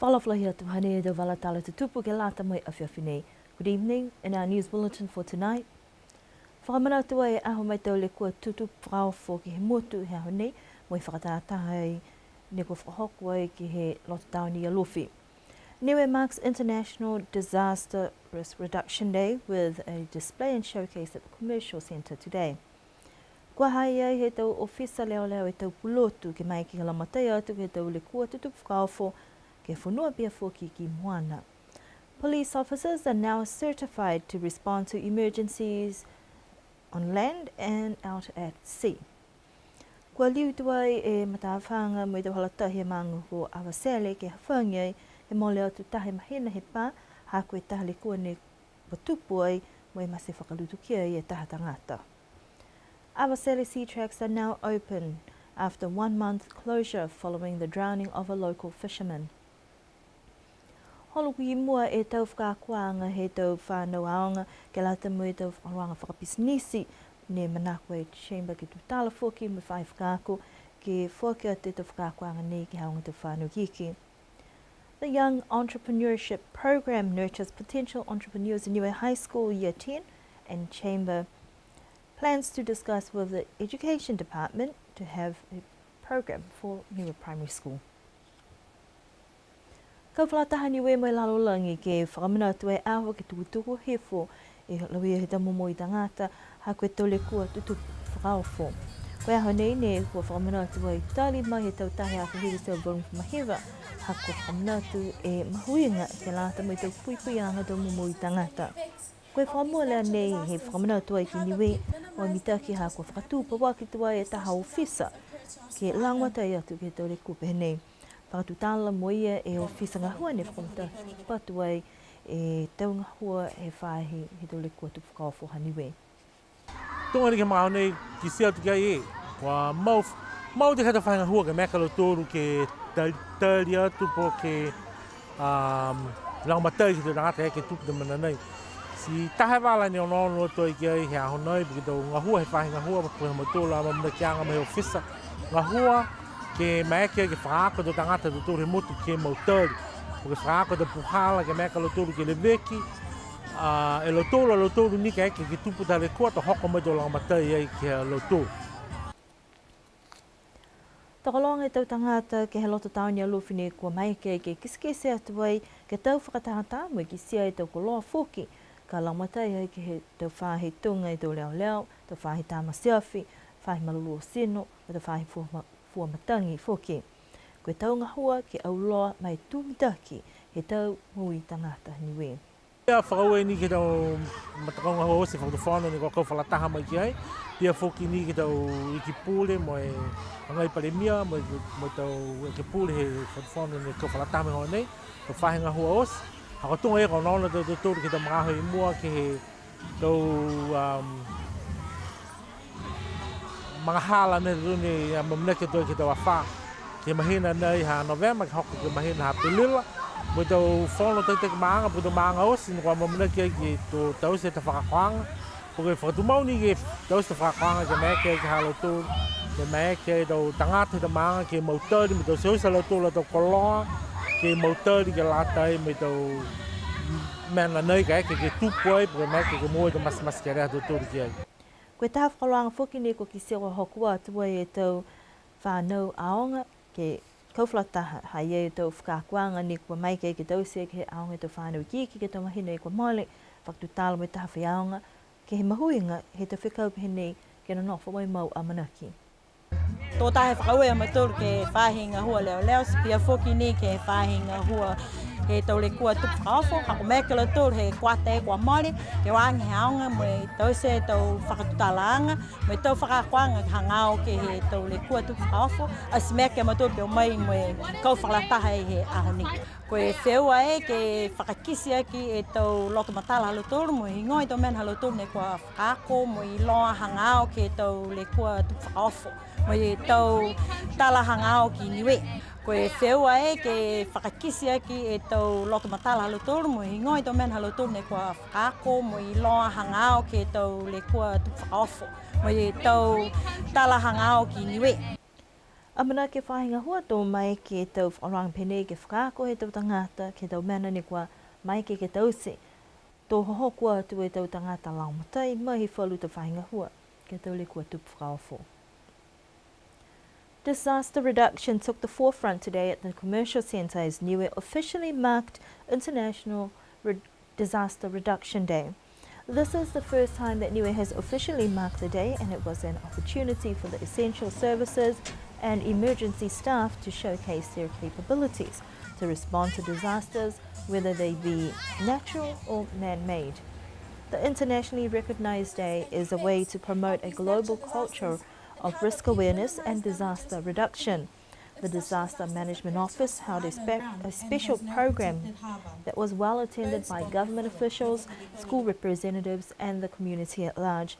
Whalawhia tu hane do valatala te tupu ke lata mai awhiawhinei. Good evening. In our news bulletin for tonight, whakamanatu ai aho mai tau le kua tutu whakawho ki he motu he aho nei, moi whakatātai ne kua whakahoku ai ki he loto tauni alofi. Niue marks International Disaster Risk Reduction Day with a display and showcase at the Commercial Centre today. Kua hai ai he tau ofisa leo leo e tau pulotu ke mai ki halamatai atu ke tau le kua tutu whakawho ke whanua bia fōki ki moana. Police officers are now certified to respond to emergencies on land and out at sea. Kua liu tuai e matawhanga mo i tau halatahi e mangu ho awasele ke hawhangai e mole atu tahe mahina he pā, hako e taha le kua ne watupu ai mo e mase whakalutu kia i e taha tangata. Awasele sea tracks are now open after 1 month closure following the drowning of a local fisherman. Holo ki mua e tau whakakuanga he tau whanau aonga ke lata mo e tau whanauanga whakapisnisi ne manako e chamber ki tutala whoki me whai whakako ke whoki a te tau whakakuanga nei ki haonga tau whanau kiki. The Young Entrepreneurship Program nurtures potential entrepreneurs in Niue High School Year 10 and Chamber plans to discuss with the Education Department to have a program for Niue Primary School. Ka whakataha niwe mai lalolangi ke whakamanatu e aho ke tukutuku hefo e lawia he tamomo i tangata ha koe tole kua tutu whakawho. Koe aho nei ne kua whakamanatu ai tali mai he tautahe a whihiri sau Borum Mahewa ha kua whakamanatu e mahuinga ke lata mai tau puipuianga tamomo i tangata. Koe whakamua lea nei he whakamanatu ai ki niwe o mitaki ha kua whakatupa waki tuai e taha ofisa ke langwatai atu ke tole kupe nei. Whakatutala mo ia e ofisa ngahua ne whakamata patu ai e tau ngahua he whahi he tole kua tu whakawho haniwe. Tonga ni ke mao nei ki sia tu kia e. Wa mau te kata whahi ngahua ke mekalo tōru ke tali atu po ke langmatai ki te rangata e ke tupu te mana nei. Si tahe wala ni ono toi kia e he aho nei porque tau ngahua he whahi ngahua po he matola ma mna kianga me ofisa ngahua ke maeke ke whaako do tangata do tōre motu ke mautari. O ke whaako do puhala ke meka lo tōru ke le veki. E lo tōru nika eke ke tupu tale kua to hoko mai do langmatai ai ke lo tōru. Takalonga e tau tangata ke he loto tauni alofine kua maeke ke kiskese atu ai ke tau whakatahata mo ki sia e tau koloa whoki. Ka langmatai ai ke he tau whahi tunga e tau leo leo, tau whahi tamasiafi, whahi maluluo sino, tau whahi fua matangi whoki. Koe tau ngahua ke auloa mai tūmitaki he tau hui tangata niwe. Ia whakaue ni ke tau matakau ngahua ose whakatawhana ni kua kau whalataha mai ki ai. Ia whoki ni ke tau iki pūle mo e angai paremia mo tau iki pūle he whakatawhana ni kau whalataha mai hoa nei. Kau whahe ngahua ose. Haka tunga e kau naona tau tōru ke tau mga i mua ke he tau mga hala ne rune mamneke toi ke tau awha. Ke mahina nei ha November, ke hoko ke mahina ha Pelila. Mo tau whono tau teke maanga, po tau maanga osi, nukua mamneke ki tau tau se ta whakakoanga. Po ke whakatumau ni ke tau se whakakoanga ke meke ke halo tōru. Ke meke tau tangata ta maanga ke mautari, me tau seusa lau tōru tau koloa. Ke mautari ke latai, me tau mena nei ka eke ke tupu ai, po ke meke ke mua i tau mas ke rea tau tōru ki ai. Koe taha whakaroanga whoki ne ko ki sewa hokua atua e tau whanau aonga ke kauwhalataha hai e tau whakakuanga ne kua maike ke tau se ke aonga tau whanau kiki ke tau mahina e kua mole whakatutala mo taha whi aonga ke he mahuinga he tau whikaupihe nei ke no nofa mai mau a manaki. Tō tahe whakaue a maturu ke whahinga hua leo leo pia whoki ni ke whahinga hua he tau le kua tupu whakawho, hako meke lo tōru he kuata e kua mori, ke wangi he aonga mo e tau se tau whakatutalaanga, mo e tau whakakuanga ka ngao ke he tau le kua tupu whakawho, asi meke maturu pio mai mo e kau whakalataha e he aho ni. Ko e wheua e ke whakakisi aki e tau loto matala halo tōru, mo i ngoi tau mena halo tōru ne kua whakako, mo i loa hangao ke tau le kua tupu whakawho, mo i tau tala hangao ki niwe. Ko e wheua e ke whakakisi aki e tau loto matala halo tōru, mo i ngoi tau mena halo tōru ne kua whakako, mo i loa hangao ke tau le kua tupu whakawho, mo i tau tala hangao ki niwe. Amana ke whahinga hua tō mai ke tau whakarang pene ke whakako he tau tangata ke tau mana ni kua mai ke tause. Tō hoho kua atu e tau tangata laumatai mai he whalu te whahinga hua ke tau le kua tupu whakawho. Disaster reduction took the forefront today at the commercial centre as Niue officially marked International Disaster Reduction Day. This is the first time that Niue has officially marked the day, and it was an opportunity for the essential services and emergency staff to showcase their capabilities to respond to disasters, whether they be natural or man-made. The internationally recognized day is a way to promote a global culture of risk awareness and disaster reduction. The Disaster Management Office held a special program that was well attended by government officials, school representatives and the community at large.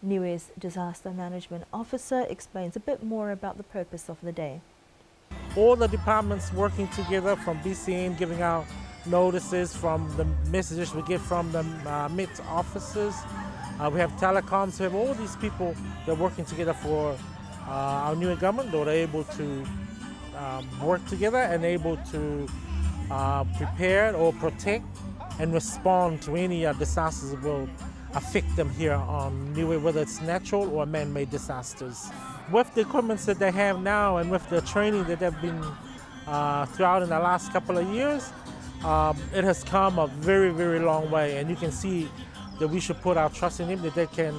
Niue's Disaster Management Officer explains a bit more about the purpose of the day. All the departments working together, from BCN giving out notices, from the messages we get from the Met officers. We have telecoms, we have all these people that are working together for our Niue government that are able to work together and able to prepare or protect and respond to any disasters that will affect them here on Niue, whether it's natural or man-made disasters. With the equipment that they have now and with the training that they've been throughout in the last couple of years, it has come a very, very long way, and you can see that we should put our trust in them, that they can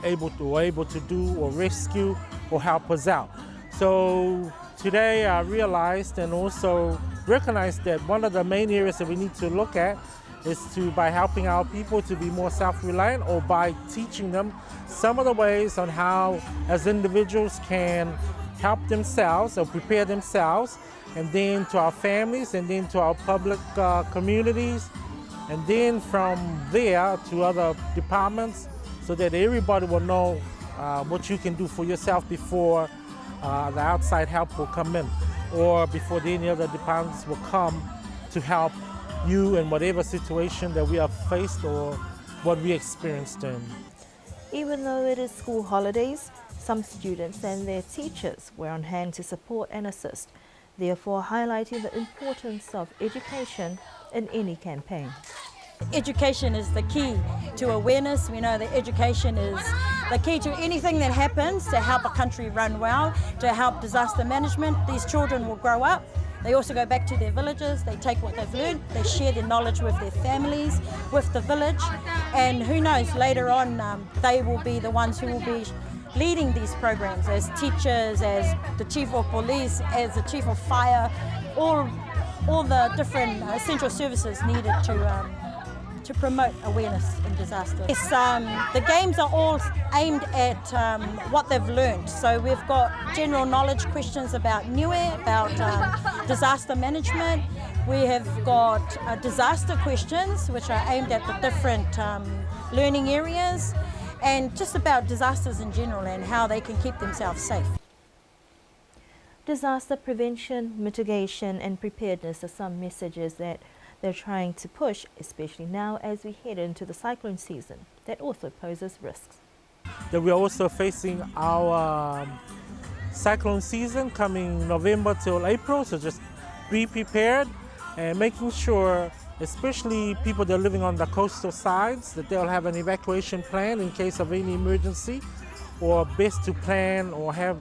able to do or rescue or help us out. So today I realized and also recognized that one of the main areas that we need to look at is by helping our people to be more self-reliant, or by teaching them some of the ways on how as individuals can help themselves or prepare themselves, and then to our families, and then to our public communities, and then from there to other departments, so that everybody will know what you can do for yourself before the outside help will come in, or before any other departments will come to help you in whatever situation that we have faced or what we experienced in. Even though it is school holidays, some students and their teachers were on hand to support and assist, therefore highlighting the importance of education in any campaign. Education is the key to awareness. We know that education is the key to anything that happens to help a country run well, to help disaster management. These children will grow up. They also go back to their villages, they take what they've learned, they share their knowledge with their families, with the village, and who knows, later on they will be the ones who will be leading these programs as teachers, as the chief of police, as the chief of fire, all the different essential services needed to promote awareness in disasters. Yes, the games are all aimed at what they've learned. So we've got general knowledge questions about Niue, about disaster management. We have got disaster questions which are aimed at the different learning areas, and just about disasters in general and how they can keep themselves safe. Disaster prevention, mitigation and preparedness are some messages that they're trying to push, especially now as we head into the cyclone season that also poses risks. That we're also facing our cyclone season coming November till April, so just be prepared and making sure, especially people that are living on the coastal sides, that they'll have an evacuation plan in case of any emergency, or best to plan or have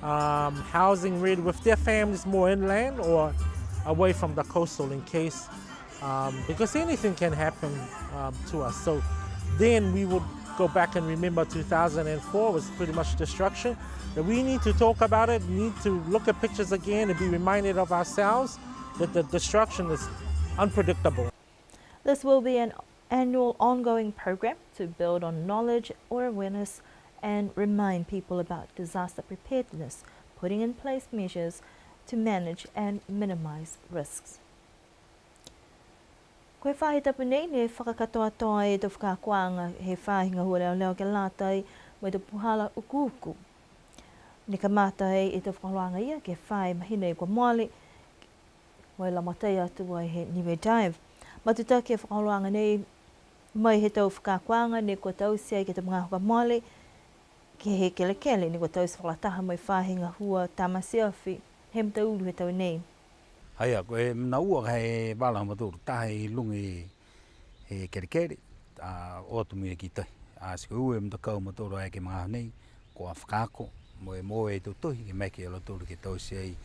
housing ready with their families more inland or away from the coastal in case, because anything can happen to us. So then we would go back and remember 2004 was pretty much destruction. That we need to talk about it, we need to look at pictures again and be reminded of ourselves that the destruction is unpredictable. This will be an annual ongoing program to build on knowledge or awareness and remind people about disaster preparedness, putting in place measures to manage and minimize risks. Koe whahe tapu nei ne whakakatoa e te whakakuanga he whahinga hua leo ke lātai mo te puhala ukuuku. Ne ka mātai e te whakaroanga ia ke whae mahina i kua moale mo e lamatai atu ai he Niue Dive. Matuta ke whakaroanga nei mai he tau whakakuanga ne kua tausia ke te mga hoka moale ke he kele ni kua tau se whalataha mai whahinga hua tamasi awhi, he mta ulu he tau nei. Haia, koe mna ua hei wala maturu, tahe lungi he kere, o tumu e ki tai. Siko ue mta kau maturu ai ke mga nei, ko a whakako, mo e tau tohi, ke meke alo tolu ke tau se ai,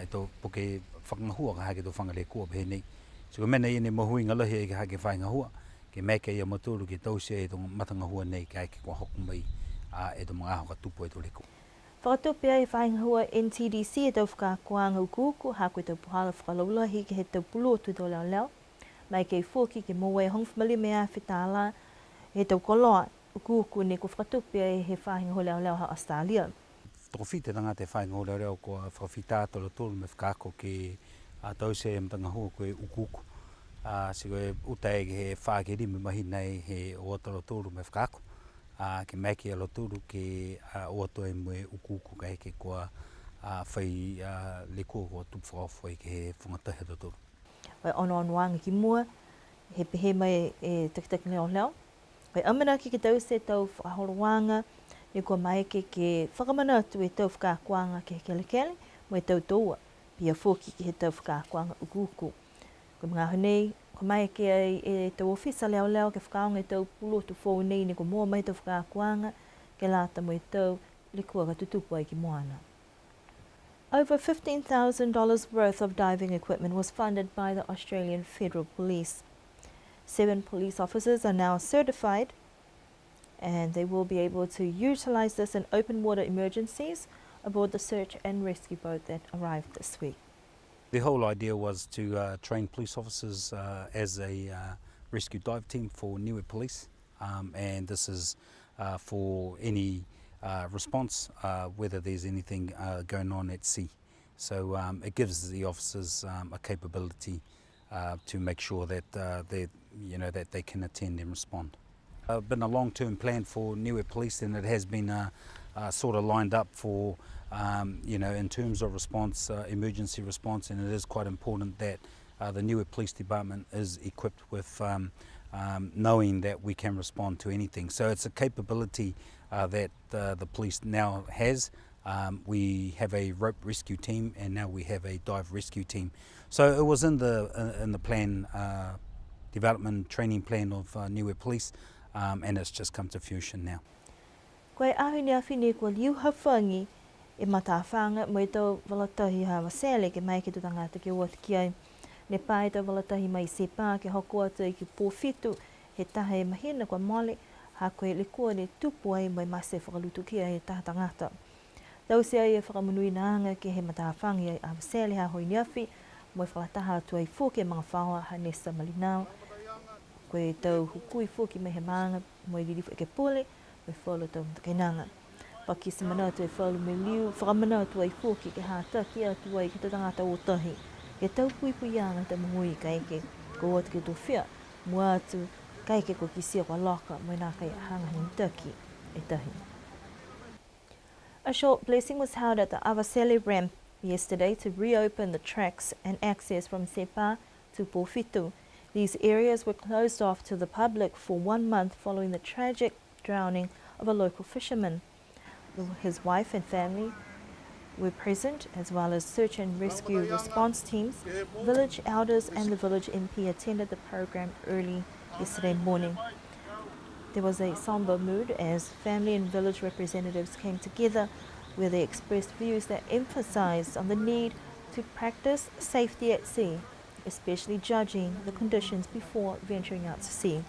e tau poke whakangahua ka hake tau whangale kua pehe nei. Siko mena i ne mohui ngalahi e ke hake whaingahua, ke meke ia maturu ke tau se ai tau matangahua nei, ke hake kua hoku mai, e tau mga aho ka tupu e tau leko. Whakatupe ai whaingahua NTDC e tau whakakuanga ukuku, hako e tau puhala whakalaulahi ke he tau pulotu tau leo, mai kei fuki ke moe hongwhamali mea whitāla, he tau koloa ukuku ne ko whakatupe ai he whaingahua leo ha Australia. Toko white tanga te whaingahua leo ko whakawhita tolo tolu me whakako ke tau se mtangahua koe ukuku. Siko e uta e he whaakeri me mahi nei he o tolo tolu me whakako. Ke meki alo tulu ke oato e mwe ukuku ka heke kua whai le kua kua tupu whawhoi ke he whangatahe to tulu. Wai ono wanga ki mua, he pehe mai e tikitiki leo. Wai amana ki tau se tau whahorowanga, ni kua mai ke whakamana atu e tau whakakuanga ke kelekele, mo e tau toua, pia fōki ki he tau whakakuanga ukuku. Ko mga honei, ko mai ke e tau ofisa leo ke whakaonga e tau pulotu fōu nei ni ko mua mai tau whakakuanga ke lata mo e tau le kua ka tutupu ai ki moana. Over $15,000 worth of diving equipment was funded by the Australian Federal Police. 7 police officers are now certified and they will be able to utilise this in open water emergencies aboard the search and rescue boat that arrived this week. The whole idea was to train police officers as a rescue dive team for Niue Police, and this is for any response, whether there's anything going on at sea. So it gives the officers a capability to make sure that that they can attend and respond. Been a long-term plan for Niue Police, and it has been sort of lined up for in terms of response, emergency response, and it is quite important that the Niue Police Department is equipped with knowing that we can respond to anything. So it's a capability that the police now has. We have a rope rescue team, and now we have a dive rescue team. So it was in the plan, development training plan of Niue Police, and it's just come to fruition now. Koe ahi ni awhine kua liu hawhangi e matawhanga mo e tau walatahi hawa sele ke mai ke tu tangata ke ua ki ai. Ne pai tau walatahi mai se pā ke hoko atu i ki pōwhitu he taha e mahina kua mole ha koe le kua ne tupu ai mai mase whakalutu ki ai he taha tangata. Tau se ai e whakamunui naanga ke he matawhangi ai hawa sele ha hoi ni awhi mo e whakataha atu ai fōke mga whaua ha Nessa Malinao. Koe tau hukui fōki me he maanga mo e lirifu e ke pole me whalo tau mtakainanga. Paki se mana atu e whalu me liu, whakamana atu ai fōki ke hata ki atu ai ki te tangata o tahi. Ke tau puipuianga te mungui ka eke, ko atu ke tō whia, mua atu ka eke ko kisia kwa loka mo nā kai hangahi taki e tahi. A short blessing was held at the Avaseli ramp yesterday to reopen the tracks and access from Sepa to Pōwhitu. These areas were closed off to the public for 1 month following the tragic drowning of a local fisherman. His wife and family were present, as well as search and rescue response teams. Village elders and the village MP attended the program early yesterday morning. There was a somber mood as family and village representatives came together, where they expressed views that emphasized on the need to practice safety at sea, especially judging the conditions before venturing out to sea.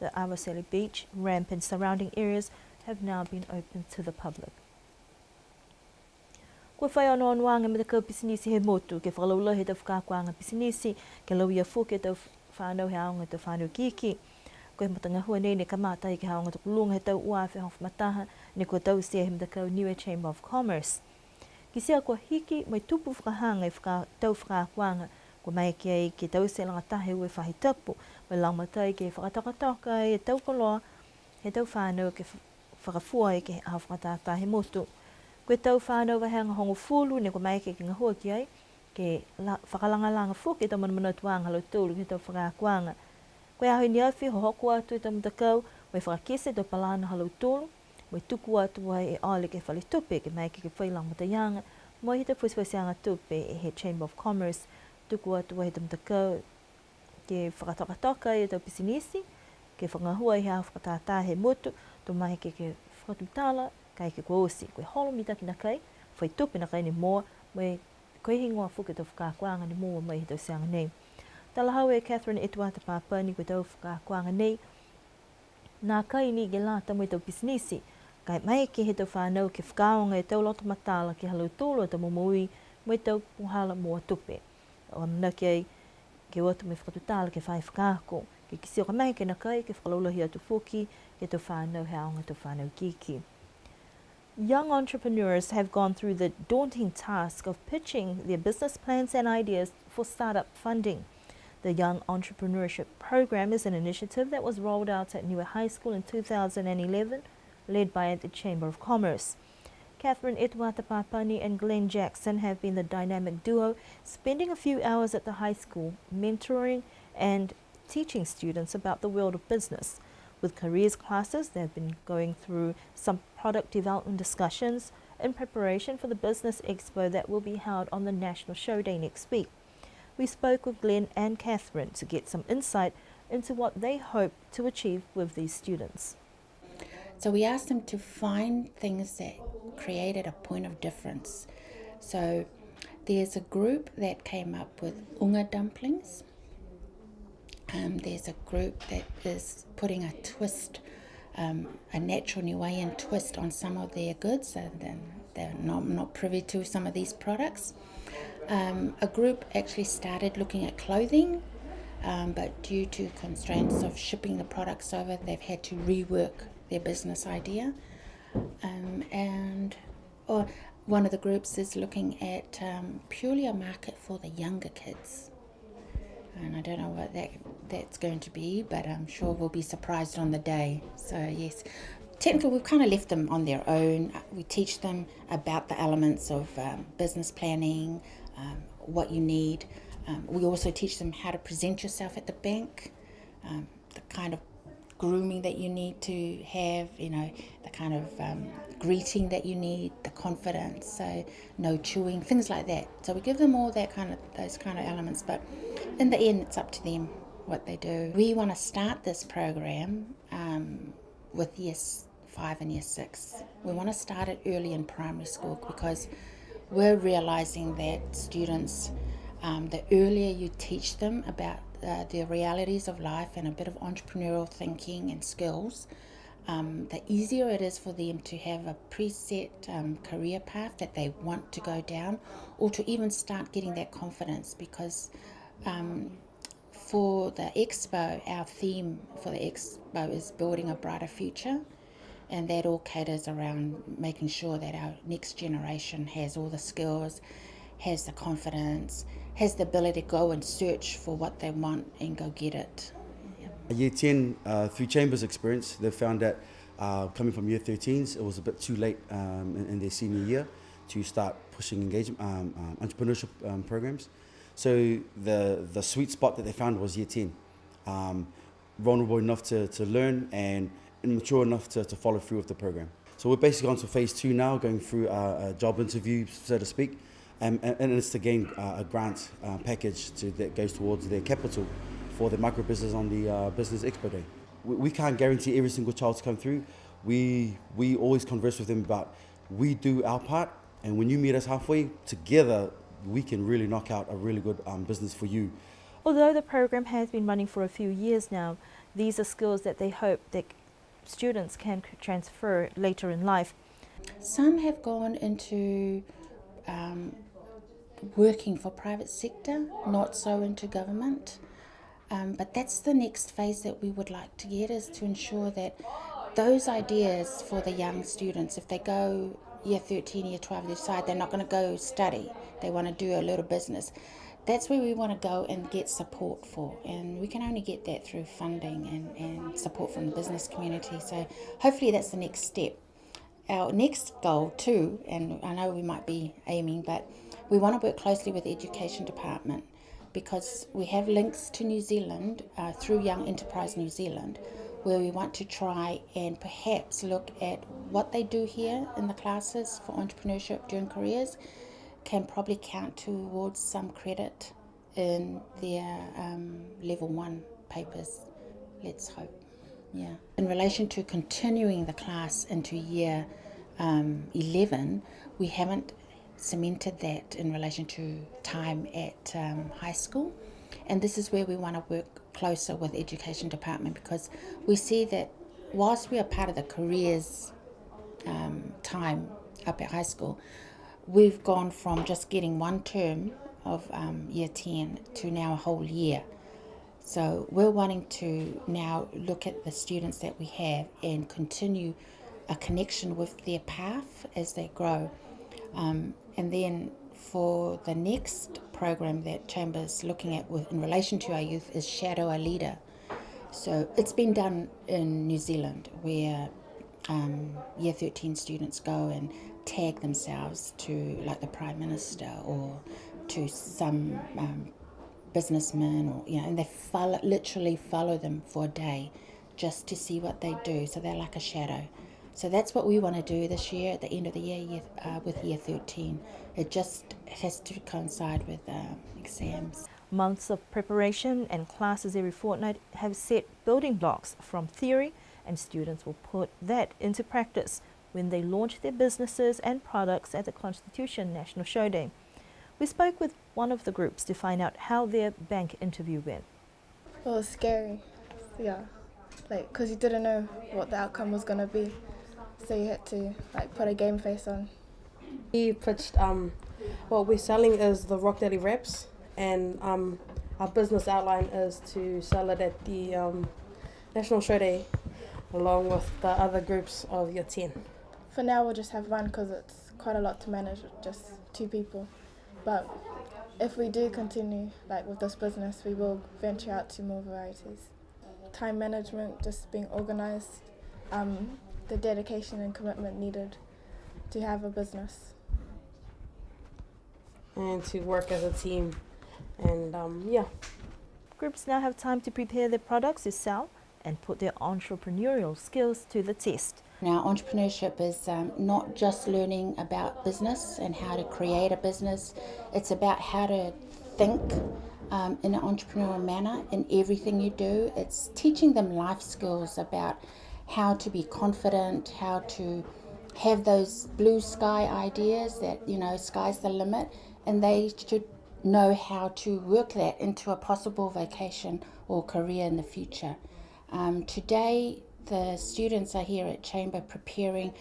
The Avaseli beach, ramp and surrounding areas have now been opened to the public. Kua whai anō anuanga me te kau pisinisi he motu, ke whakalaula he tau whakakuanga pisinisi, ke lauia fōke tau whānau he aonga tau whānau kiki. Koe matanga hua nei ne kamātai ke haonga tau kulunga he tau ua whi hof mataha, ne kua tau sea he mta kau Niue Chamber of Commerce. Ki sea kua hiki mai tupu whakahanga i tau whakakuanga, kua mai ki ai ke tau sea langa tahe ue whahi tapu, mai lang matai ke whakatakataka e tau koloa, he tau whānau ke whakafua e ke hau whakatata he motu. Koe tau whānau wahanga hongo fulu ne kua mai ke ngahua ki ai, ke whakalangalanga fuke tau manamana tuanga halo tūru he tau whakakuanga. Koe ahui ni awhi ho hoku atu e tau mtakau, wai whakakese tau palana halo tūru, Mo tuku atua e ale ke whale tupe ke mai ke whailang matayanga. Mo he te whaiswasianga tupe e he Chamber of Commerce. Tuku atua he tamtakau ke whakatokatoka e tau pisinisi. Ke whangahua i hea whakatata he motu. Tō mai ke whakatutala kai ke koe osi. Koe holo mita ki na kai. Whai tupe na kai ni moa. Mo koe hingoa whuke tau whakakuanga ni moa mai he tau seanga nei. Tala hau e Catherine Etuata Papani koe tau whakakuanga nei. Nā kai ni ge lāta mo i tau pisinisi. Kai mai ke he tau whānau ke whakaonga e tau loto matala ki halau tōlo e tau momoi mo i tau puhala moa tupe. O amna ke otu me whakatutala ke whai whakako. Ke kisi o ka mai ke na kai ke whakalaulahi atu whoki ke tau whānau he aonga tau whānau kiki. Young entrepreneurs have gone through the daunting task of pitching their business plans and ideas for startup funding. The Young Entrepreneurship Program is an initiative that was rolled out at Niue High School in 2011, led by the Chamber of Commerce. Catherine Etuata Papani and Glenn Jackson have been the dynamic duo, spending a few hours at the high school, mentoring and teaching students about the world of business. With careers classes, they've been going through some product development discussions in preparation for the Business Expo that will be held on the National Show Day next week. We spoke with Glenn and Catherine to get some insight into what they hope to achieve with these students. So we asked them to find things that created a point of difference. So there's a group that came up with unga dumplings. There's a group that is putting a twist, a natural Niuean twist on some of their goods. They're not privy to some of these products. A group actually started looking at clothing, but due to constraints of shipping the products over, they've had to rework their business idea. Or one of the groups is looking at purely a market for the younger kids. And I don't know what that's going to be, but I'm sure we'll be surprised on the day. So yes, technically we've kind of left them on their own. We teach them about the elements of business planning, what you need. We also teach them how to present yourself at the bank, the kind of grooming that you need to have, the kind of greeting that you need, the confidence, so no chewing, things like that. So we give them all those kind of elements, but in the end it's up to them what they do. We want to start this program with Year 5 and Year 6. We want to start it early in primary school because we're realising that students, the earlier you teach them about the realities of life and a bit of entrepreneurial thinking and skills, the easier it is for them to have a preset career path that they want to go down, or to even start getting that confidence. Because for the expo, our theme for the expo is building a brighter future, and that all caters around making sure that our next generation has all the skills, has the confidence, has the ability to go and search for what they want and go get it. Year 10, through Chambers experience, they found that coming from Year 13s, it was a bit too late in their senior year to start pushing engagement entrepreneurship programs. So the sweet spot that they found was Year 10. Vulnerable enough to learn and immature enough to follow through with the program. So we're basically on to phase 2 now, going through a job interview, so to speak, and it's to gain a grant package that goes towards their capital for the micro business on the Business Expo Day. We can't guarantee every single child to come through. We always converse with them about we do our part, and when you meet us halfway, together we can really knock out a really good business for you. Although the program has been running for a few years now, these are skills that they hope that students can transfer later in life. Some have gone into working for private sector, not so into government. But that's the next phase that we would like to get, is to ensure that those ideas for the young students, if they go Year 13, Year 12, they decide they're not going to go study, they want to do a little business, that's where we want to go and get support for. And we can only get that through funding and support from the business community. So hopefully that's the next step. Our next goal too, and I know we might be aiming, but we want to work closely with the Education Department, because we have links to New Zealand through Young Enterprise New Zealand, where we want to try and perhaps look at what they do here in the classes for entrepreneurship during careers can probably count towards some credit in their level 1 papers, let's hope. Yeah. In relation to continuing the class into year 11, we haven't cemented that in relation to time at high school, and this is where we want to work closer with the education department, because we see that whilst we are part of the careers time up at high school, we've gone from just getting one term of year 10 to now a whole year. So we're wanting to now look at the students that we have and continue a connection with their path as they grow. And then for the next program that Chamber's looking at in relation to our youth is Shadow a Leader. So it's been done in New Zealand, where year 13 students go and tag themselves to like the Prime Minister or to some businessmen, or and they literally follow them for a day just to see what they do. So they're like a shadow. So that's what we want to do this year at the end of the year with year 13. It just has to coincide with exams. Months of preparation and classes every fortnight have set building blocks from theory, and students will put that into practice when they launch their businesses and products at the Constitution National Show Day. We spoke with one of the groups to find out how their bank interview went. Well, it was scary, yeah, because you didn't know what the outcome was going to be, so you had to put a game face on. We pitched what we're selling is the Rock Daddy wraps, and our business outline is to sell it at the National Show Day along with the other groups of year 10. For now we'll just have one because it's quite a lot to manage with just 2 people. But if we do continue with this business, we will venture out to more varieties. Time management, just being organised, the dedication and commitment needed to have a business. And to work as a team, and Groups now have time to prepare their products to sell and put their entrepreneurial skills to the test. Now, entrepreneurship is not just learning about business and how to create a business. It's about how to think in an entrepreneurial manner in everything you do. It's teaching them life skills about how to be confident, how to have those blue sky ideas that, sky's the limit, and they should know how to work that into a possible vocation or career in the future. Today, the students are here at Chamber preparing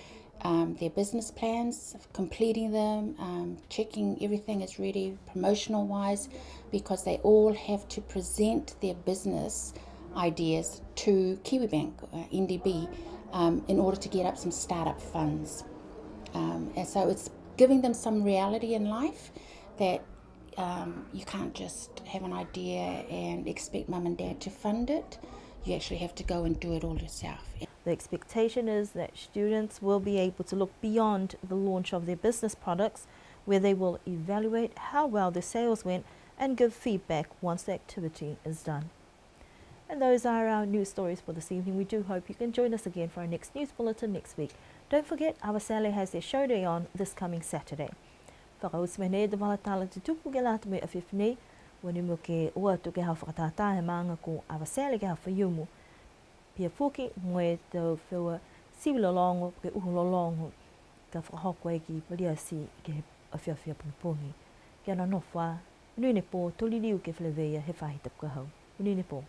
their business plans, completing them, checking everything is ready promotional wise, because they all have to present their business ideas to Kiwibank, NDB, in order to get up some startup funds. And so it's giving them some reality in life that you can't just have an idea and expect mum and dad to fund it. You actually have to go and do it all yourself. The expectation is that students will be able to look beyond the launch of their business products, where they will evaluate how well their sales went and give feedback once the activity is done. And those are our news stories for this evening. We do hope you can join us again for our next news bulletin next week. Don't forget, Awasale has their show day on this coming Saturday. Whakausmene de walatala te tupu ke lata me awhiwhinei, wani mo ke ua tu ke hau whakatata he maanga ko Awasale ke hau whaiumu. Pia fuki moe tau whiua siwilolongo ke uhulolongo ka whakahokwa ki palia si ke awhiawhia pungi. Kia na nofwa, unui ne po toliliu ke whaleweia he whahitap ka hau. Unui ne po.